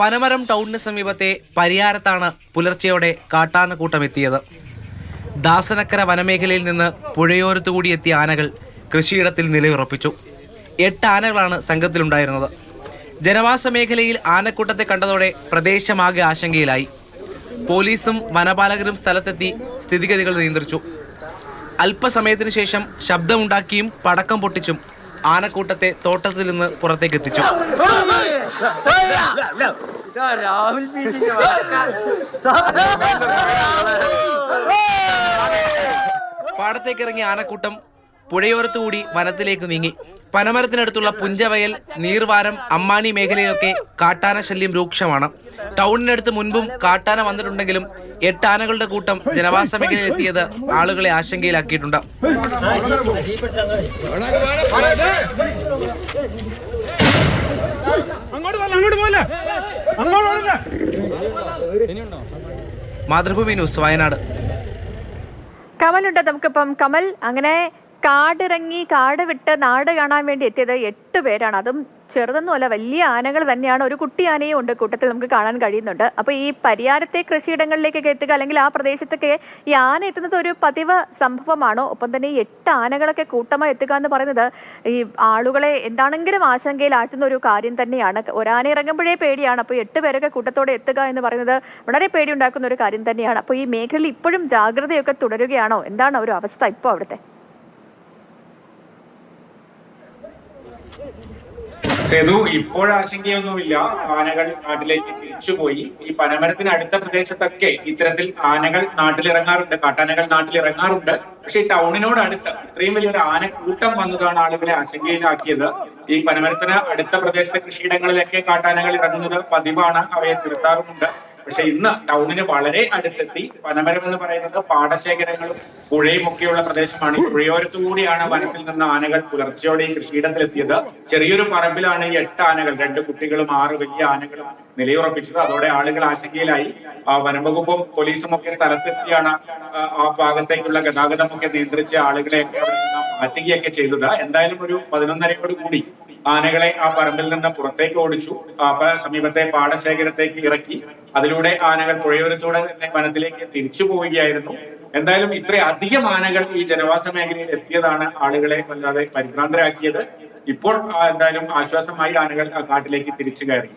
പനമരം ടൗണിന് സമീപത്തെ പരിയാരത്താണ് പുലർച്ചെയോടെ കാട്ടാനക്കൂട്ടം എത്തിയത്. ദാസനക്കര വനമേഖലയിൽ നിന്ന് പുഴയോരത്തുകൂടി എത്തിയ ആനകൾ കൃഷിയിടത്തിൽ നിലയുറപ്പിച്ചു. 8 ആനകളാണ് സംഘത്തിലുണ്ടായിരുന്നത്. ജനവാസ മേഖലയിൽ ആനക്കൂട്ടത്തെ കണ്ടതോടെ പ്രദേശമാകെ ആശങ്കയിലായി. പോലീസും വനപാലകരും സ്ഥലത്തെത്തി സ്ഥിതിഗതികൾ നിയന്ത്രിച്ചു. അല്പസമയത്തിന് ശേഷം ശബ്ദമുണ്ടാക്കിയും പടക്കം പൊട്ടിച്ചും ആനക്കൂട്ടത്തെ തോട്ടത്തിൽ നിന്ന് പുറത്തേക്കെത്തിച്ചു. പാടത്തേക്കിറങ്ങിയ ആനക്കൂട്ടം പുഴയോരത്തുകൂടി വനത്തിലേക്ക് നീങ്ങി. പനമരത്തിനടുത്തുള്ള പുഞ്ചവയൽ, നീർവാരം, അമ്മാനി മേഖലയിലൊക്കെ കാട്ടാന ശല്യം രൂക്ഷമാണ്. ടൗണിനടുത്ത് മുൻപും കാട്ടാന വന്നിട്ടുണ്ടെങ്കിലും 8 ആനകളുടെ കൂട്ടം ജനവാസ മേഖലയിൽ എത്തിയത് ആളുകളെ ആശങ്കയിലാക്കിയിട്ടുണ്ട്. മാതൃഭൂമി ന്യൂസ്, വയനാട്. കമലുണ്ട് നമുക്കിപ്പം. കമൽ, അങ്ങനെ കാടിറങ്ങി കാട് വിട്ട് നാട് കാണാൻ വേണ്ടി എത്തിയത് 8 പേരാണ്. അതും ചെറുതൊന്നുമല്ല, വലിയ ആനകൾ തന്നെയാണ്. ഒരു കുട്ടി ആനയും ഉണ്ട് കൂട്ടത്തിൽ, നമുക്ക് കാണാൻ കഴിയുന്നുണ്ട്. അപ്പോൾ ഈ പരിയാരത്തെ കൃഷിയിടങ്ങളിലേക്കൊക്കെ എത്തുക, അല്ലെങ്കിൽ ആ പ്രദേശത്തൊക്കെ ഈ ആന എത്തുന്നത് ഒരു പതിവ് സംഭവമാണോ? ഒപ്പം തന്നെ ഈ 8 ആനകളൊക്കെ കൂട്ടമായി എത്തുക എന്ന് പറയുന്നത് ഈ ആളുകളെ എന്താണെങ്കിലും ആശങ്കയിലാഴ്ത്തുന്ന ഒരു കാര്യം തന്നെയാണ്. ഒരാന ഇറങ്ങുമ്പോഴേ പേടിയാണ്, അപ്പോൾ 8 പേരൊക്കെ കൂട്ടത്തോടെ എത്തുക എന്ന് പറയുന്നത് വളരെ പേടിയുണ്ടാക്കുന്ന ഒരു കാര്യം തന്നെയാണ്. അപ്പോൾ ഈ മേഖലയിൽ ഇപ്പോഴും ജാഗ്രതയൊക്കെ തുടരുകയാണോ? എന്താണ് ഒരു അവസ്ഥ ഇപ്പോൾ അവിടുത്തെ? സേതു, ഇപ്പോഴാശങ്കയൊന്നുമില്ല. ആനകൾ നാട്ടിലേക്ക് തിരിച്ചുപോയി. ഈ പനമരത്തിന് അടുത്ത പ്രദേശത്തൊക്കെ ഇത്തരത്തിൽ ആനകൾ നാട്ടിലിറങ്ങാറുണ്ട്, കാട്ടാനകൾ നാട്ടിലിറങ്ങാറുണ്ട്. പക്ഷെ ഈ ടൗണിനോട് അടുത്ത് ഇത്രയും വലിയൊരു ആനക്കൂട്ടം വന്നതാണ് ആളുകളെ ആശങ്കയിലാക്കിയത്. ഈ പനമരത്തിന് അടുത്ത പ്രദേശത്തെ കൃഷിയിടങ്ങളിലൊക്കെ കാട്ടാനകൾ ഇറങ്ങുന്നത് പതിവാണ്, അവയെ നിർത്താറുമുണ്ട്. പക്ഷെ ഇന്ന് ടൗണിന് വളരെ അടുത്തെത്തി. പനമരം എന്ന് പറയുന്നത് പാടശേഖരങ്ങളും പുഴയും ഒക്കെയുള്ള പ്രദേശമാണ്. ഈ പുഴയോരത്തുകൂടിയാണ് വനത്തിൽ നിന്ന് ആനകൾ പുലർച്ചയോടെ ഈ കൃഷിയിടത്തിലെത്തിയത്. ചെറിയൊരു പറമ്പിലാണ് ഈ 8 ആനകൾ, 2 കുട്ടികളും 6 വലിയ ആനകളും നിലയുറപ്പിച്ചത്. അതോടെ ആളുകൾ ആശങ്കയിലായി. വനംവകുപ്പും പോലീസും ഒക്കെ സ്ഥലത്തെത്തിയാണ് ആ ഭാഗത്തേക്കുള്ള ഗതാഗതമൊക്കെ നിയന്ത്രിച്ച് ആളുകളെയൊക്കെ അവിടെ നിന്ന് മാറ്റുകയൊക്കെ ചെയ്തത്. എന്തായാലും ഒരു 11:30യോട് കൂടി ആനകളെ ആ പറമ്പിൽ നിന്ന് പുറത്തേക്ക് ഓടിച്ചു. സമീപത്തെ പാടശേഖരത്തേക്ക് ഇറക്കി. അതിലൂടെ ആനകൾ പുഴയോരത്തൂടെ വനത്തിലേക്ക് തിരിച്ചു പോവുകയായിരുന്നു. എന്തായാലും ഇത്രയധികം ആനകൾ ഈ ജനവാസ മേഖലയിൽ എത്തിയതാണ് ആളുകളെ വല്ലാതെ പരിഭ്രാന്തരാക്കിയത്. ഇപ്പോൾ എന്തായാലും ആശ്വാസമായി ആനകൾ കാട്ടിലേക്ക് തിരിച്ചു കയറി.